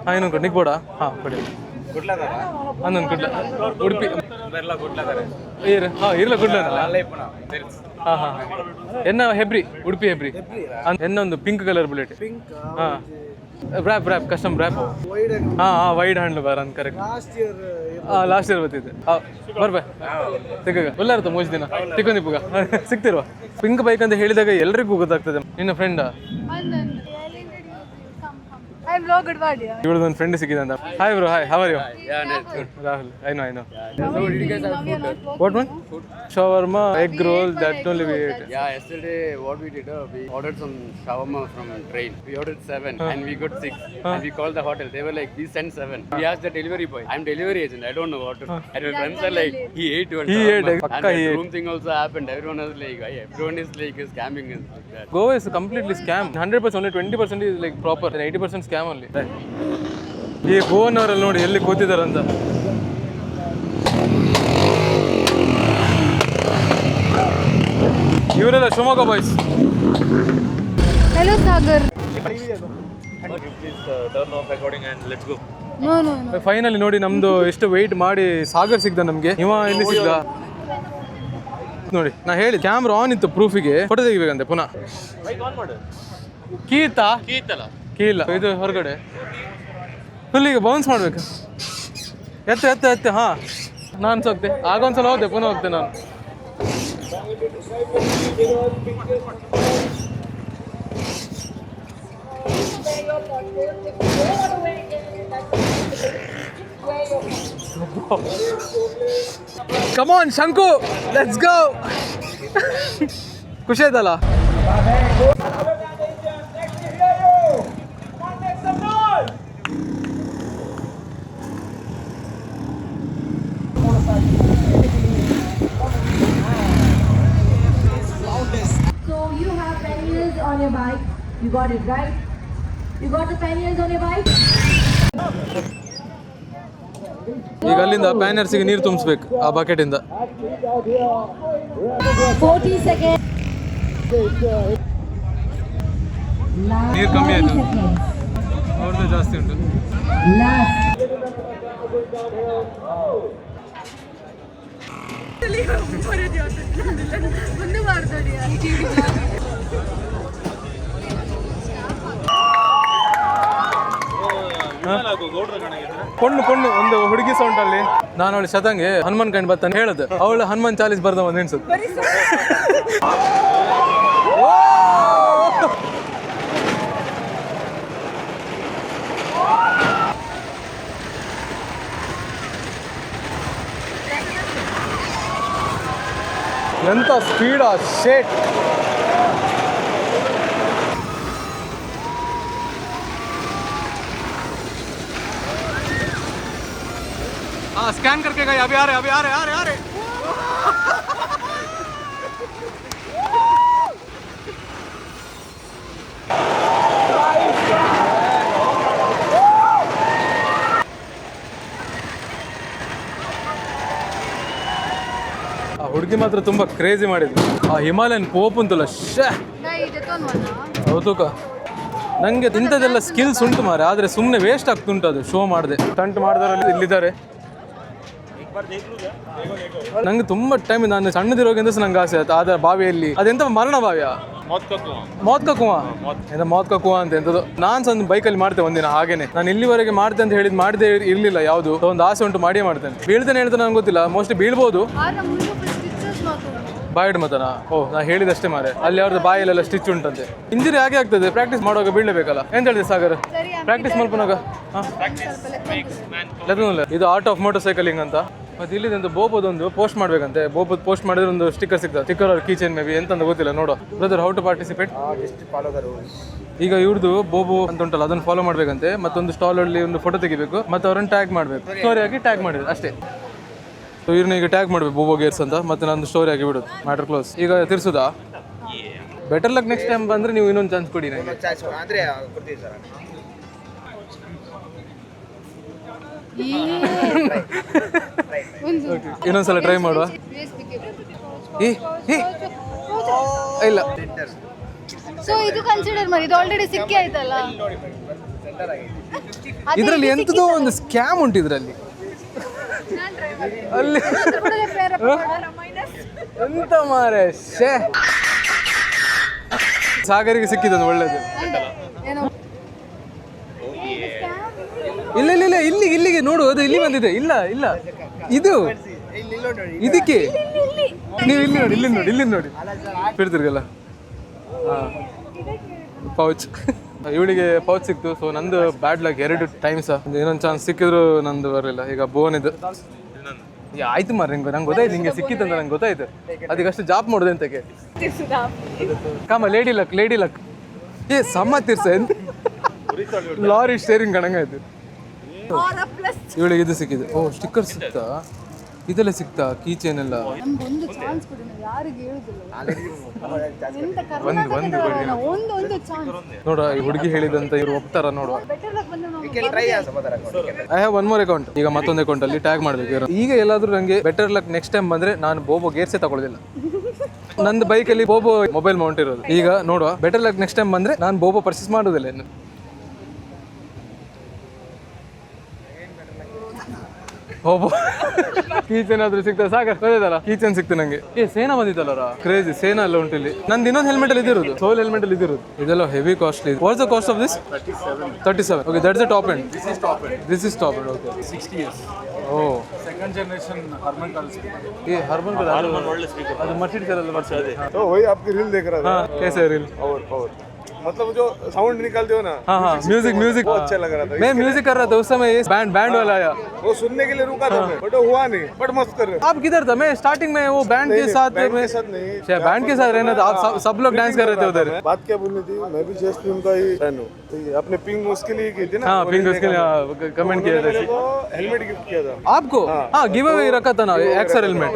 ಹಾಂ, ಇನ್ನೊಂದು ಕೊಡಿ. ನಿಗ್ಬೋಡ. ಹಾಂ ಕೊಡಿ. ಹನ್ನೊಂದು ಕುಡ್ಲ ಉಡುಪಿ. ಹಾಂ ಇರ್ಲ ಕುಡ್ಲನಲ್ಲ. ಹಾಂ ಹಾಂ ಎನ್ನ ಹೆಬ್ರಿ, ಉಡುಪಿ ಹೆಬ್ರಿ. ಎನ್ನೊಂದು ಪಿಂಕ್ ಕಲರ್ ಬುಲೆಟ್. ಹಾಂ, ರ್ಯಾಪ್ ರ್ಯಾಪ್ ಕಸ್ಟಮ್ ರ್ಯಾಪ್. ಹಾಂ ಹಾಂ ವೈಡ್ ಹ್ಯಾಂಡ್ಲ್ ಬಾರ್ ಅಂತ ಕರೆಕ್ಟ್. ಹಾಂ ಲಾಸ್ಟ್ ಇಯರ್ ಬರ್ತಿದ್ದೆ. ಹಾಂ ಬರ್ಬೇ ತೆಗ ಒಳ್ಳೆಯಿರುತ್ತೆ. ಮೂರು ದಿನ ತಿಕ್ಕೊಂಡಿ ಪುಗ ಸಿಗ್ತಿರುವ. ಪಿಂಕ್ ಬೈಕ್ ಅಂತ ಹೇಳಿದಾಗ ಎಲ್ರಿಗೂ ಗೊತ್ತಾಗ್ತದೆ. ನಿನ್ನ ಫ್ರೆಂಡಾ? ಇವಳದೊಂದು ಫ್ರೆಂಡ್ ಸಿಕ್ಕಿದೆ ಅಂತ. Hi bro, hi, how are you? Rahul, I know. What one? Shawarma, egg roll, that only we ate. Yeah, yesterday what we did, we ordered some shawarma from train. We ordered 7 and we got 6. And we called the hotel. They were like, we sent 7. We asked the delivery boy. I'm delivery agent. I don't know what to do. And my friends are like, he ate one shawarma. And the room thing also happened. Everyone was like, everyone is like scamming us like that. Goa is completely scam. 100%, only 20% is like proper. 80% scam only. ಈ ಗೋವನ್ನವರಲ್ಲಿ ನೋಡಿ ಎಲ್ಲಿ ಕೂತಿದಾರಂತ. ಇವರೆಲ್ಲ Shivamogga boys. Hello Sagar. Please turn off recording and let's go. No. Finally ನೋಡಿ ನಮ್ದು ಎಷ್ಟು ವೆಯ್ಟ್ ಮಾಡಿ ಸಾಗರ್ ಸಿಗ್ದ ನಮ್ಗೆ. ಇವ ಇಲ್ಲಿ ಸಿಗ್ದ ನೋಡಿ. ನಾ ಹೇಳಿ ಕ್ಯಾಮ್ರಾ ಆನ್ ಇತ್ತು ಪ್ರೂಫಿಗೆ. ಫೋಟೋ ತೆಗಿಬೇಕಂತೆ ಪುನಃ. ಕೀತಾ ಕೀಲ್ಲ ಇದು ಹೊರಗಡೆ ಫುಲ್ ಈಗ ಬೌನ್ಸ್ ಮಾಡ್ಬೇಕು. ಎತ್ತ ಹಾಂ ನಾನು ಹೋಗ್ತೆ. ಆಗೊಂದ್ಸಲ ಹೋದೆ, ಪುನಃ ಹೋಗ್ತೆ ನಾನು. Come on, Shanku, let's go. ಖುಷಿ ಆಯ್ತಲ್ಲ? So you have panniers on your bike. You got it right? You got the panniers on your bike? ಈಗ ಅಲ್ಲಿಂದ ಪ್ಯಾನರ್ಸಿಗೆ ನೀರು ತುಂಬಿಸ್ಬೇಕು ಆ ಬಕೆಟಿಂದ. 40 seconds. ನೀರು ಕಮ್ಮಿ ಆಯಿತು, ಅವ್ರದ್ದು ಜಾಸ್ತಿ ಉಂಟು. ಕೊಂಡು ಒಂದು ಹುಡುಗಿ ಸೌಂಡ್ ಅಲ್ಲಿ ನಾನು ಅವಳು ಶತಂಗೆ ಹನುಮಾನ್ ಕಂಡು ಬರ್ತಾನೆ ಹೇಳುದು, ಅವಳು ಹನುಮಾನ್ ಚಾಲೀಸ್ ಬರ್ದ ಒಂದು ಎನ್ಸುತ್ತೆ. ಎಂತ ಸ್ಪೀಡಾ ಶೇಟ್. हाँ स्कैन करके गए, अभी आ रहे अभी आ रहे आ रहे आ रहे. ಆ ಹುಡುಗಿ ಮಾತ್ರ ತುಂಬಾ ಕ್ರೇಜಿ ಮಾಡಿದ್ವಿ. ಆ ಹಿಮಾಲಯನ್ ಪೋಪ್ ಅಂತಲ್ಲ, ಶೇ ಹೌದು. ನಂಗೆ ಇಂಥದ್ದೆಲ್ಲ ಸ್ಕಿಲ್ಸ್ ಉಂಟು ಮಾರೆ, ಆದ್ರೆ ಸುಮ್ಮನೆ ವೇಸ್ಟ್ ಆಗ್ತುಂಟು ಅದು ಶೋ ಮಾಡಿದೆ. ಸ್ಟಂಟ್ ಮಾಡಿದವರಲ್ಲಿ ಇಲ್ಲಿದ್ದಾರೆ. ನಂಗೆ ತುಂಬಾ ಟೈಮ್ ನಾನು ಸಣ್ಣದಿರೋಗಿಂದ ನಂಗೆ ಆಸೆ ಆಯ್ತು. ಆದ್ರೆ ಬಾವಿಯಲ್ಲಿ ಅದೆಂತ ಮರಣ ಬಾವಿಯ ಮೌತ್ ಕಾ ಕುವಾ ಎಂತ ಮೌತ್ ಕಾ ಕುವಾ ಅಂತ ಎಂತದ್ದು. ನಾನು ಒಂದು ಬೈಕಲ್ಲಿ ಮಾಡ್ತೇನೆ ಒಂದಿನ ಹಾಗೇನೆ. ನಾನು ಇಲ್ಲಿವರೆಗೆ ಮಾಡ್ತೆ ಅಂತ ಹೇಳಿದ್ ಮಾಡದೇ ಇರ್ಲಿಲ್ಲ ಯಾವುದು. ಒಂದು ಆಸೆ ಉಂಟು ಮಾಡಿಯೇ ಮಾಡ್ತೇನೆ. ಬೀಳ್ತೇನೆ ಹೇಳ್ತೇನೆ ನಂಗೆ ಗೊತ್ತಿಲ್ಲ, ಮೋಸ್ಟ್ಲಿ ಬೀಳ್ಬೋದು. ಬಾಯ್ಡ್ ಮತನಾ? ಓ ನಾ ಹೇಳಿದಷ್ಟೇ ಮಾರೆ. ಅಲ್ಲಿ ಅವ್ರದ್ದು ಬಾಯಲ್ಲೆಲ್ಲ ಸ್ಟಿಚ್ ಉಂಟಂತೆ. ಇಂಜುರಿ ಹಾಗೆ ಆಗ್ತದೆ, ಪ್ರಾಕ್ಟೀಸ್ ಮಾಡುವಾಗ ಬೀಳಬೇಕಲ್ಲ. ಎಂತ ಹೇಳಿದೆ ಸಾಗರ್? ಪ್ರಾಕ್ಟೀಸ್ ಮಾಡ್ಕೊನಾಗ ಇದು ಆರ್ಟ್ ಆಫ್ ಮೋಟರ್ ಸೈಕಲಿಂಗ್ ಅಂತ. ಮತ್ತೆ ಇಲ್ಲಿಂದ ಬೋಬೋದೊಂದು ಪೋಸ್ಟ್ ಮಾಡ್ಬೇಕಂತೆ. ಬೋಬೋದ್ ಪೋಸ್ಟ್ ಮಾಡಿದ್ರೆ ಒಂದು ಸ್ಟಿಕ್ಕರ್ ಸಿಗ್ತದೆ. ಸ್ಟಿಕ್ಕರ್ ಅವ್ರ ಕೀಚೇನ್ ಮೇ ಬಿ ಎಂತ ಗೊತ್ತಿಲ್ಲ. ನೋಡೋ ಬ್ರದರ್, ಹೌ ಟು ಪಾರ್ಟಿಸಿಪೇಟ್. ಈಗ ಇವ್ರದ್ದು ಬೋಬೋ ಅಂತ ಉಂಟಲ್ಲ, ಅದನ್ನು ಫಾಲೋ ಮಾಡ್ಬೇಕಂತೆ. ಮತ್ತೊಂದು ಸ್ಟಾಲ್ ಅಲ್ಲಿ ಒಂದು ಫೋಟೋ ತೆಗಿಬೇಕು, ಮತ್ತೆ ಅವ್ರನ್ನ ಟ್ಯಾಗ್ ಮಾಡ್ಬೇಕು. ಸ್ಟೋರಿ ಆಗಿ ಟ್ಯಾಗ್ ಮಾಡಿದ್ರು ಅಷ್ಟೇ. ಸೊ ಇವ್ರನ್ನ ಈಗ ಟ್ಯಾಗ್ ಮಾಡ್ಬೇಕು ಬೋಬೋ ಗೇರ್ಸ್ ಅಂತ, ಮತ್ತೆ ನಂದು ಸ್ಟೋರಿ ಆಗಿ ಬಿಡೋದು. Matter close. ಈಗ ತಿರ್ಸುದಾ? ಬೆಟರ್ ಲಕ್ ನೆಕ್ಸ್ಟ್ ಟೈಮ್ ಬಂದ್ರೆ ನೀವು ಇನ್ನೊಂದು ಚಾನ್ಸ್ ಕೊಡಿ ನನಗೆ. ಇನ್ನೊಂದ್ಸಲ ಟ್ರೈ ಮಾಡುವ. ಇಲ್ಲ ಸೊ ಇದು ಕನ್ಸಿಡರ್ ಮಾಡಿ, ಇದು ಆಲ್ರೆಡಿ ಸಿಕ್ಕಿ ಆಯ್ತಲ್ಲ. ಇದರಲ್ಲಿ ಎಂತದೋ ಒಂದು ಸ್ಕ್ಯಾಮ್ ಉಂಟು ಇದರಲ್ಲಿ. ಅಲ್ಲಿ ಎಂತ ಮಾರೆ, ಶೇ. ಸಾಗರಿಗೆ ಸಿಕ್ಕಿದ್ದು ಒಳ್ಳೇದು. ಇಲ್ಲ ಇಲ್ಲ ಇಲ್ಲ, ಇಲ್ಲಿಗೆ ನೋಡು, ಅದು ಇಲ್ಲಿ ಬಂದಿದೆ. ಇಲ್ಲ ಇಲ್ಲ, ಇದು ಇದಕ್ಕೆ ನೀವು ಇಲ್ಲಿ ನೋಡಿ ಬಿಡ್ತಿರ್ಗಲ್ಲ. ಪೌಚ್, ಇವಳಿಗೆ ಪೌಚ್ ಸಿಕ್ತು. ಸೊ ನಂದು ಬ್ಯಾಡ್ ಲಕ್ 2 ಟೈಮ್ಸ್. ಇನ್ನೊಂದು ಚಾನ್ಸ್ ಸಿಕ್ಕಿದ್ರು ನಂದು ಬರಲಿಲ್ಲ. ಈಗ ಬೋನ್ ಇದು ಆಯ್ತು ಮಾರ್ರೆ, ನಂಗೆ ಗೊತ್ತಾಯ್ತು ನಿಂಗೆ ಸಿಕ್ಕಿತ್ತಂತ ನಂಗೆ ಗೊತ್ತಾಯ್ತು. ಅದಕ್ಕಷ್ಟು ಜಾಬ್ ಮಾಡೋದು ಎಂತಕ್ಕೆ. ಕಾಮ ಲೇಡಿ ಲಕ್ ಏ ಸಮ ತೀರ್ಸ ಲಾರಿ ಸ್ಟೇರಿಂಗ್ ಕಣಂಗಾಯ್ತು. ಇವಳಿಗೆ ಇದು ಸಿಕ್ಕಿದೆ. ಓ ಸ್ಟಿಕ್ಕರ್ ಸಿಕ್ತಾ, ಇದೆಲ್ಲ ಸಿಕ್ತಾ, ಕೀ ಚೈನ್ ಎಲ್ಲ. ನೋಡ ಈ ಹುಡುಗಿ ಹೇಳಿದಂತ ಇವ್ರು ಒಪ್ತಾರ ನೋಡುವ. I have one more account. ಈಗ ಮತ್ತೊಂದು ಅಕೌಂಟ್ ಅಲ್ಲಿ ಟ್ಯಾಗ್ ಮಾಡ್ಬೇಕು. ಈಗ ಎಲ್ಲಾದ್ರೂ ನಂಗೆ ಬೆಟರ್ ಲಕ್ ನೆಕ್ಸ್ಟ್ ಟೈಮ್ ಬಂದ್ರೆ ನಾನು ಬೋಬೋ ಗೇರ್ಸೇ ತಗೊಳ್ಳೋದಿಲ್ಲ. ನಂದು ಬೈಕಲ್ಲಿ ಬೋಬೋ ಮೊಬೈಲ್ ಮೌಂಟ್ ಇರೋದು. ಈಗ ನೋಡುವ, ಬೆಟರ್ ಲಕ್ ನೆಕ್ಸ್ಟ್ ಟೈಮ್ ಬಂದ್ರೆ ನಾನು ಬೋಬೋ ಪರ್ಚೇಸ್ ಮಾಡೋದಿಲ್ಲ ಇನ್ನು. ಬೋಬೋ ಕೀಚನ್ ಆದ್ರೂ ಸಿಗ್ತದೆ. ಸಾಗರ್ ಅದೇದಲ್ಲ ಕೀಚನ್ ಸಿಕ್ತು ನಂಗೆ. ಸೇನಾ ಬಂದಿತ್ತಲ್ಲ, ಕ್ರೇಜಿ ಸೇನಾ ಎಲ್ಲ ಉಂಟು ಇಲ್ಲಿ. ನಂದು ಇನ್ನೊಂದು ಹೆಲ್ಮೆಟ್ ಅಲ್ಲಿ ಇದಿರೋದು, ಸೋಲ್ ಹೆಲ್ಮೆಟ್ ಅಲ್ಲಿ ಇದಿರೋದು. ಇದೆಲ್ಲ heavy costly. What's the cost of this? 37. Okay, that's the top end. This is top end. Okay, 60 years. Oh, second generation Harman ಕಾಲ್. ये हरमन का ಒಳ್ಳೆ ಸ್ಪೀಕರ್. ಅದು ಮರ್ಸಿಡೀಸ್ ಅಲ್ಲಿ ಬರ್ತದೆ. तो वही आपकी रील देख रहा था. हां, कैसे रील? पावर मतलब जो साउंड निकालते हो ना. हाँ म्यूजिक वो अच्छा लग रहा था. मैं म्यूजिक कर रहा था उस समय. बैंड वाला आया, वो सुनने के लिए रुका था मैं, बट वो हुआ नहीं. बट मस्त कर रहे. आप किधर था? मैं स्टार्टिंग में वो बैंड के साथ नहीं, बैंड के साथ रहना था. आप सब लोग डांस कर रहे थे उधर. बात क्या बोलनी थी, मैं भी जस्ट फिल्म का ही फैन हूँ. अपने पिंग उसके लिए की थी ना. हाँ, पिंग उसके लिए कमेंट किया था. हेलमेट गिफ्ट किया था आपको? हाँ, गिव अवे रखा था ना, एक्सर हेलमेट.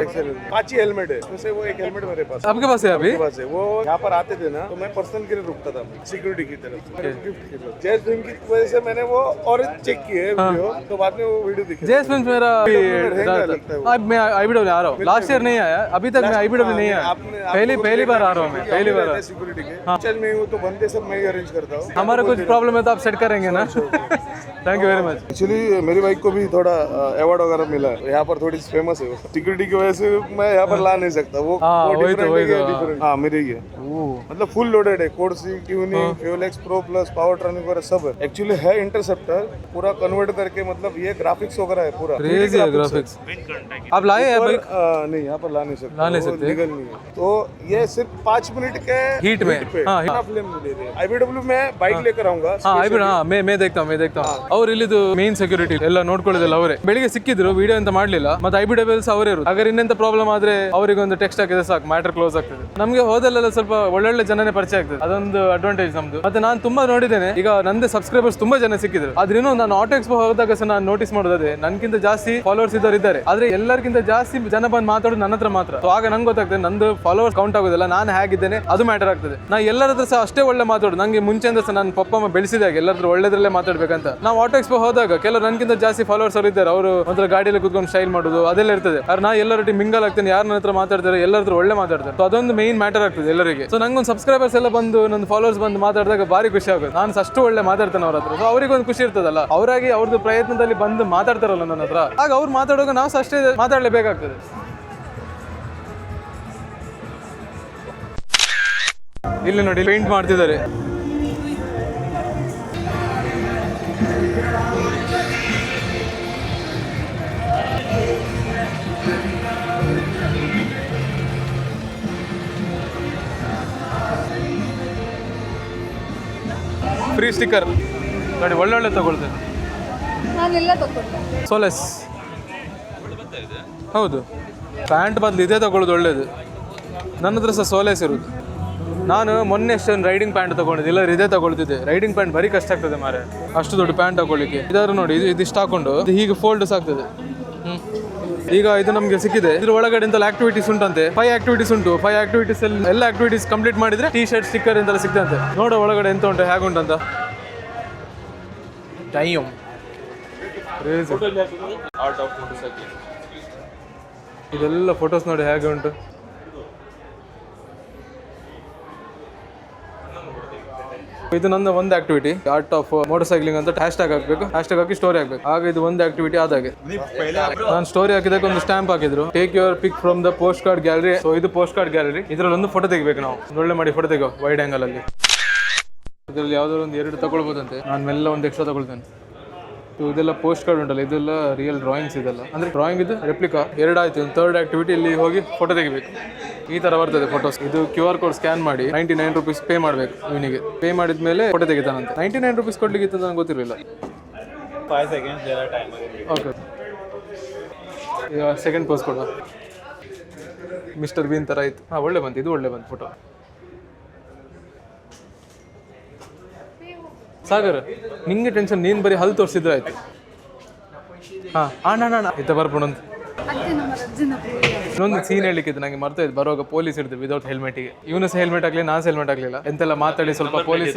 पाची हेलमेट है, उसमें से वो एक हेलमेट मेरे पास. आपके पास है अभी? वो यहाँ पर आते थे ना, तो मैं पर्सनल के लिए रुकता था. सिक्योरिटी की तरफ से गिफ्ट की तरफ। जय फिल्म की वजह से मैंने वो और चेक किए वीडियो, तो बाद में वो वीडियो दिखे। जय फिल्म मेरा लगता है वो। अब मैं IBW आ रहा हूँ, लास्ट ईयर नहीं आया, अभी तक मैं IBW नहीं आया, पहली बार आ रहा हूँ मैं, पहली बार। सिक्योरिटी के चल में हूँ तो बनते सब मैं ही अरेंज करता हूँ। हमारा कुछ प्रॉब्लम है तो आप सेट करेंगे ना। Thank you very much. Actually मेरी बाइक को भी थोड़ा अवार्ड वगैरह मिला है, यहाँ पर थोड़ी फेमस है वो, सिक्योरिटी की वजह से मैं यहाँ पर ला नहीं सकता। वो डिफरेंट। हाँ मेरी ही है, मतलब फुल लोडेड है, कोर्सी, tuning, fuel X pro plus, power ट्रनिंग वगैरह सब है। एक्चुअली है इंटरसेप्टर, पूरा कन्वर्ट करके, मतलब ये ग्राफिक्स वगैरह है पूरा। क्रेजी है ग्राफिक्स। आप लाए हैं बाइक? नहीं, यहाँ पर ला नहीं सकते, लीगल नहीं है। तो ये सिर्फ 5 मिनट के हीट में फ्लेम में दे रहे हैं। IBW में बाइक लेकर आऊंगा। मैं देखता हूँ ಅವ್ರು ಇಲ್ಲಿದು ಮೇನ್ ಸೆಕ್ಯೂರಿಟಿ ಎಲ್ಲ ನೋಡ್ಕೊಳ್ಳೋದಿಲ್ಲ ಅವರೇ. ಬೆಳಿಗ್ಗೆ ಸಿಕ್ಕಿದ್ರು, ವಿಡಿಯೋ ಅಂತ ಮಾಡ್ಲಿಲ್ಲ, ಮತ್ತೆ IBWs ಅವರೇ ಇರೋದು. ಅಗರ್ ಇನ್ನೆಂತ ಪ್ರಾಬ್ಲಮ್ ಆದ್ರೆ ಅವರಿಗೆ ಒಂದು ಟೆಕ್ಸ್ಟ್ ಹಾಕಿದ್ರೆ ಸಾಕು, ಮ್ಯಾಟರ್ ಕ್ಲೋಸ್ ಆಗ್ತದೆ. ನಮಗೆ ಹೋದಲ್ಲೆಲ್ಲ ಸ್ವಲ್ಪ ಒಳ್ಳೊಳ್ಳೆ ಜನನೇ ಪರಿಚಯ ಆಗ್ತದೆ, ಅದೊಂದು ಅಡ್ವಾಂಟೇಜ್ ನಮ್ದು. ಮತ್ತೆ ನಾನು ತುಂಬಾ ನೋಡಿದ್ದೇನೆ, ಈಗ ನಂದು ಸಬ್ಸ್ಕ್ರೈಬರ್ಸ್ ತುಂಬಾ ಜನ ಸಿಕ್ಕಿದ್ರು. ಆದ್ರೂ ನಾನು ಆಟೋ ಎಕ್ಸ್ಪೋ ಹೋದಾಗ ಸಹ ನಾನು ನೋಟಿಸ್ ಮಾಡೋದೇ, ನನ್ಗಿಂತ ಜಾಸ್ತಿ ಫಾಲೋವರ್ಸ್ ಇದ್ದವರು ಇದ್ದಾರೆ, ಆದ್ರೆ ಎಲ್ಲರಿಗಿಂತ ಜಾಸ್ತಿ ಜನ ಬಂದು ಮಾತಾಡೋದು ನನ್ನ ಹತ್ರ ಮಾತ್ರ. ಆಗ ನಂಗೆ ಗೊತ್ತಾಗ್ತದೆ ನಂದು ಫಾಲೋವರ್ಸ್ ಕೌಂಟ್ ಆಗೋದಿಲ್ಲ, ನಾನು ಹೇಗಿದ್ದೇನೆ ಅದು ಮ್ಯಾಟರ್ ಆಗ್ತದೆ. ನಾ ಎಲ್ಲರ ಹತ್ರ ಸಹ ಅಷ್ಟೇ ಒಳ್ಳೆ ಮಾತಾಡೋದು, ನಂಗೆ ಮುಂಚೆಯಿಂದ ಸಹ ನನ್ನ ಪಪ್ಪ ಅಮ್ಮ ಬೆಳೆಸಿದಾಗ ಎಲ್ಲರ ಹತ್ರ ಒಳ್ಳೆದ್ರಲ್ಲೇ ಮಾತಾಡ್ಬೇಕಂತ. ನಾವು ಆಟೋ ಎಕ್ಸ್ಪೋ ಹೋದಾಗ ಕೆಲವರು ನನ್ಗಿಂತ ಜಾಸ್ತಿ ಫಾಲೋವರ್ಸ್ ಅವರು ಇದ್ದಾರೆ, ಅವರು ಒಂಥರ ಗಾಡಿಯಲ್ಲಿ ಕುತ್ಕೊಂಡು ಸ್ಟೈಲ್ ಮಾಡೋದು ಅದೆಲ್ಲ ಇರ್ತದೆ. ಆದ್ರೆ ನಾ ಎಲ್ಲರೊಟ್ಟಿಗೆ ಮಿಂಗಲ್ ಆಗ್ತೇನೆ, ಯಾರ ನನ್ನ ಹತ್ರ ಮಾತಾಡ್ತಾರೆ ಎಲ್ಲರ ಹತ್ರ ಒಳ್ಳೆ ಮಾತಾಡ್ತಾರೆ. ಸೊ ಅದೊಂದು ಮೇನ್ ಮ್ಯಾಟರ್ ಆಗ್ತದೆ ಎಲ್ಲರಿಗೆ. ಸೊ ನಂಗೊಂದು ಸಬ್ಸ್ಕ್ರೈಬರ್ಸ್ ಎಲ್ಲ ಬಂದು ನನ್ನ ಫಾಲೋವರ್ಸ್ ಬಂದು ಮಾತಾಡಿದಾಗ ಭಾರಿ ಖುಷಿ ಆಗುತ್ತೆ. ನಾನು ಅಷ್ಟು ಒಳ್ಳೆ ಮಾತಾಡ್ತೇನೆ ಅವ್ರ ಹತ್ರ. ಸೊ ಅವರಿಗೆ ಒಂದು ಖುಷಿ ಇರ್ತದಲ್ಲ, ಅವರಾಗಿ ಅವ್ರದ್ದು ಪ್ರಯತ್ನದಲ್ಲಿ ಬಂದು ಮಾತಾಡ್ತಾರಲ್ಲ ನನ್ನ ಹತ್ರ, ಆಗ ಅವ್ರು ಮಾತಾಡುವಾಗ ನಾವು ಸಹ ಅಷ್ಟೇ ಮಾತಾಡಲೇಬೇಕಾಗ್ತದೆ. ಇಲ್ಲಿ ನೋಡಿ ಪೇಂಟ್ ಮಾಡ್ತಿದ್ದಾರೆ. ಫ್ರೀ ಸ್ಟಿಕ್ಕರ್ ನೋಡಿ, ಒಳ್ಳೊಳ್ಳೆ ತಗೊಳ್ತೇನೆ. ನಾನೆಲ್ಲ ತಗೊಂಡೆ. ಸೋಲೆಸ್ ಹೌದು, ಪ್ಯಾಂಟ್ ಬದಲು ಇದೇ ತಗೊಳ್ಳೋದು ಒಳ್ಳೇದು. ನನ್ನ ಹತ್ರ ಸಹ ಸೋಲೆಸ್ ಇರೋದು. ನಾನು ಮೊನ್ನೆ ಅಷ್ಟೊಂದು ರೈಡಿಂಗ್ ಪ್ಯಾಂಟ್ ತಗೊಂಡಿದ್ದೆ, ಇಲ್ಲ ಇದೇ ತಗೊಳ್ತಿದ್ದೆ. ರೈಡಿಂಗ್ ಪ್ಯಾಂಟ್ ಬರೀ ಕಷ್ಟ ಆಗ್ತದೆ ಮಾರೆ, ಅಷ್ಟು ದೊಡ್ಡ ಪ್ಯಾಂಟ್ ತಗೊಳ್ಳಿಕ್ಕೆ. ಇದಾದ್ರು ನೋಡಿ, ಇದಿಷ್ಟು ಹಾಕೊಂಡು ಹೀಗೆ ಫೋಲ್ಡ್ಸ್ ಆಗ್ತದೆ. ಈಗ ಇದು ನಮಗೆ ಸಿಕ್ಕಿದೆ. ಇದ್ರ ಒಳಗಡೆ ಎಂತೆಲ್ಲ ಆಕ್ಟಿವಿಟೀಸ್ ಉಂಟಂತೆ, 5 ಆಕ್ಟಿವಿಟೀಸ್ ಉಂಟು. 5 ಆಕ್ಟಿವಿಟೀಸ್ ಎಲ್ಲ ಆಕ್ಟಿವಿಟೀಸ್ ಕಂಪ್ಲೀಟ್ ಮಾಡಿದ್ರೆ ಟಿ ಶರ್ಟ್ ಸ್ಟಿಕ್ಕರ್ ಎಂತೆಲ್ಲ ಸಿಗ್ತಂತೆ. ನೋಡೋ ಒಳಗಡೆ ಎಂತ ಉಂಟು, ಹೇಗುಂಟಂತ. ಟೈಮ್ ಇದೆಲ್ಲ ಫೋಟೋಸ್ ನೋಡಿ ಹೇಗೆ ಉಂಟು. ಇದು ನನ್ನ ಒಂದು activity, art of motor cycling ಅಂತ ಹ್ಯಾಶ್ಟ್ಯಾಗ್ ಹಾಕಬೇಕು, ಹ್ಯಾಶ್ಟ್ಯಾಗ್ ಹಾಕಿ ಸ್ಟೋರಿ ಹಾಕಬೇಕು. ಆಗ ಇದು ಒಂದು ಆಕ್ಟಿವಿಟಿ ಆದಾಗೆ. ನಾನು ಸ್ಟೋರಿ ಹಾಕಿದಾಗ ಒಂದು ಸ್ಟ್ಯಾಂಪ್ ಹಾಕಿದ್ರು, take your pick from the post card gallery. So ಇದು ಪೋಸ್ಟ್ ಕಾರ್ಡ್ ಗ್ಯಾಲರಿ, ಇದರಲ್ಲಿ ಒಂದು ಫೋಟೋ ತೆಗಿಬೇಕು ನಾವು, ಒಳ್ಳೆ ಮಾಡಿ ಫೋಟೋ ತೆಗೋ ವೈಡ್ ಆಂಗಲ್ ಅಲ್ಲಿ. ಇದರಲ್ಲಿ ಯಾವ್ದಾದ್ರು ಒಂದು 2 ತಗೊಳ್ಬೋದಂತೆ, ನಾನು ಮೆಲ್ಲ ಒಂದು ಎಕ್ಸ್ಟ್ರಾ ತಗೊಳ್ತೇನೆ. ಇದೆಲ್ಲ ಪೋಸ್ಟ್ ಕಾರ್ಡ್ ಉಂಟಲ್ಲ, ಇದೆಲ್ಲ ರಿಯಲ್ ಡ್ರಾಯಿಂಗ್ಸ್ ಇದೆಲ್ಲ, ಅಂದರೆ ಡ್ರಾಯಿಂಗ್ ಇದು ರೆಪ್ಲಿಕಾ. 2 ಆಯ್ತು, ಒಂದು 3rd ಆಕ್ಟಿವಿಟಿ ಇಲ್ಲಿ ಹೋಗಿ ಫೋಟೋ ತೆಗಿಬೇಕು. ಈ ಥರ ಬರ್ತದೆ ಫೋಟೋಸ್. ಇದು QR ಕೋಡ್ ಸ್ಕ್ಯಾನ್ ಮಾಡಿ 99 ರೂಪೀಸ್ ಪೇ ಮಾಡಬೇಕು ಇವನಿಗೆ. ಪೇ ಮಾಡಿದ ಮೇಲೆ ಫೋಟೋ ತೆಗಿತಾನಂತೆ. 99 ರೂಪೀಸ್ ಕೊಡ್ಲಿಕ್ಕೆ ಇತ್ತು, ನನಗೆ ಗೊತ್ತಿರಲಿಲ್ಲ. 5 seconds there are time. Okay, ಈಗ ಸೆಕೆಂಡ್ ಪೋಸ್ ಕೊಡುವ. ಮಿಸ್ಟರ್ ಬೀನ್ ಥರ ಆಯ್ತು. ಹಾಂ, ಒಳ್ಳೆ ಬಂತು, ಇದು ಒಳ್ಳೆ ಬಂತು ಫೋಟೋ. ಸಾಗರ್, ನಿಂಗೆ ಟೆನ್ಷನ್, ನೀನು ಬರೀ ಹಲ್ಲು ತೋರಿಸಿದ್ರೆ ಆಯ್ತು. ಹಾಂ ಅಣ್ಣ ಇತ್ತ ಬರ್ಬೋಣಂತ. ಇನ್ನೊಂದು ಸೀನ್ ಹೇಳಿಕ್ಕಿತ್ತು ನಂಗೆ, ಮರ್ತಾ ಇದ್ದು. ಬರುವಾಗ ಪೊಲೀಸ್ ಇರ್ತೀವಿ ವಿದೌಟ್ ಹೆಲ್ಮೆಟಿಗೆ. ಇವನು ಸಹ ಹೆಲ್ಮೆಟ್ ಆಗಲಿ, ನಾನು ಸಹ ಹೆಲ್ಮೆಟ್ ಆಗಲಿಲ್ಲ. ಎಂತೆಲ್ಲ ಮಾತಾಡಿ ಸ್ವಲ್ಪ ಪೊಲೀಸ್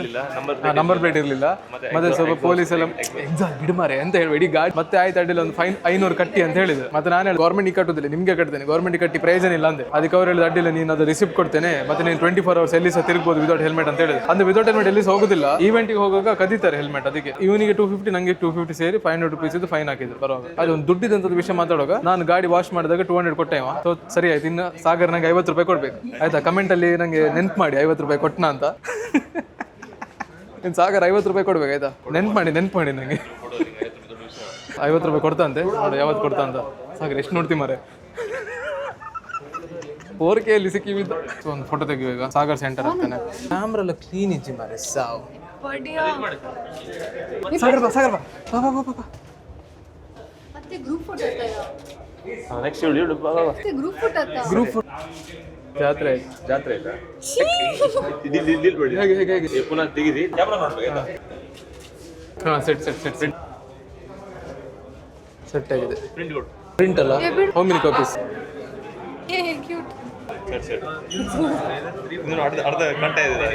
ನಂಬರ್ ಪ್ಲೇಟ್ ಇರಲಿಲ್ಲ, ಮತ್ತೆ ಸ್ವಲ್ಪ ಪೊಲೀಸ್ ಎಲ್ಲ ಎಕ್ಸಾಮ್ ಬಿಡ್ಮಾರೆ ಅಂತ ಹೇಳಿ ಇಡೀ ಗಾಡಿ. ಮತ್ತೆ ಆಯ್ತು ಅಡ್ಡಿಲ್ಲ, ಒಂದು ಫೈನ್ 500 ಕಟ್ಟಿ ಅಂತ ಹೇಳಿದ್ರು. ಮತ್ತೆ ನಾನು ಹೇಳಿ ಗೌರ್ಮೆಂಟ್ ಕಟ್ಟುದಿಲ್ಲ, ನಿಮಗೆ ಕಟ್ತೇನೆ, ಗೌರ್ಮೆಂಟ್ ಕಟ್ಟಿ ಪ್ರಯೋಜನ ಇಲ್ಲ ಅಂದೆ. ಅದಕ್ಕೆ ಅವ್ರು ಹೇಳಿದ ಅಡ್ಡಿಲ್ಲ, ನೀನು ಅದು ರಿಸಿಪ್ಟ್ ಕೊಡ್ತೇನೆ, ಮತ್ತೆ ನೀನು 24 hours ಎಲ್ಲಿ ಸಹ ತಿರುಗ್ಬೋದು ವಿದೌಟ್ ಹೆಲ್ಮೆಟ್ ಅಂತ ಹೇಳಿದ್ರು. ಅಂದ್ರೆ ವಿದೌಟ್ ಹೆಲ್ಮೆಟ್ ಎಲ್ಲಿ ಸಹ ಹೋಗುದಿಲ್ಲ, ಈವೆಂಟಿಗೆ ಹೋಗುವಾಗ ಕದೀತಾರೆ ಹೆಲ್ಮೆಟ್. ಅದಕ್ಕೆ ಇವನಿಗೆ 250, ನಂಗೆ 250 ಸೇರಿ 500 ರೂಪೀಸ್ ಇದು ಫೈನ್ ಹಾಕಿದ್ರು ಬರುವಾಗ. ಅದೊಂದು ದುಡ್ಡಿದಂತ ವಿಷಯ ಮಾತಾಡುವಾಗ ನಾನು ಗಾಡಿ ವಾಶ್ ಮಾಡಿದಾಗ 200 ಕೊಟ್ಟೆ. ಸೊ ಸರಿ ಆಯ್ತು, ಇನ್ನು ಸಾಗರ್ ನಂಗೆ 50 ರೂಪಾಯಿ ಕೊಡ್ಬೇಕು ಆಯ್ತಾ. ಕಮೆಂಟ್ ಅಲ್ಲಿ ನಂಗೆ ನೆನ್ಪು ಮಾಡಿ 50 ರೂಪಾಯಿ ಕೊಟ್ಟನ ಅಂತ. ಇನ್ನು ಸಾಗರ್ 50 ರೂಪಾಯಿ ಕೊಡ್ಬೇಕು ಆಯ್ತಾ. ನೆನ್ಪು ಮಾಡಿ ನಂಗೆ 50 ರೂಪಾಯಿ ಕೊಡ್ತಾ ಅಂತೆ. ನೋಡಿ ಯಾವತ್ತು ಕೊಡ್ತಾ ಅಂತ. ಸಾಗರ್ ಎಷ್ಟು ನೋಡ್ತೀವಿ ಮಾರೆ, 4K ಅಲ್ಲಿ ಸಿಕ್ಕಿ ಬಿದ್ದ. ಒಂದು ಫೋಟೋ ತೆಗಿವಾಗ ಸಾಗರ್ ಸೆಂಟರ್ ಆಗ್ತಾನೆ. ಕ್ಯಾಮ್ರಾ ಎಲ್ಲ ಕ್ಲೀನ್ ಇಜ್ಜಿ ಮಾರೆ. ಸಾವು ಸಾಗರ್ ಬಾ ಮತ್ತೆ group photo next video group photo group ಜಾತ್ರೆ ಆಯ್ತಾ ಹೇಗೆ ಪುನಃ ತೆಗಿರಿ ಕ್ಯಾಮ್ರಾ ನೋಡ್ಬೇಕು. ಹಾಂ ಸೆಟ್ ಆಗಿದೆ. ಪ್ರಿಂಟ್ ಅಲ್ಲ, ಹೌ ಮೆನಿ ಕಾಪೀಸ್? ಕ್ಯೂಟ್. ಅರ್ಧ ಗಂಟೆ ಇದೆ.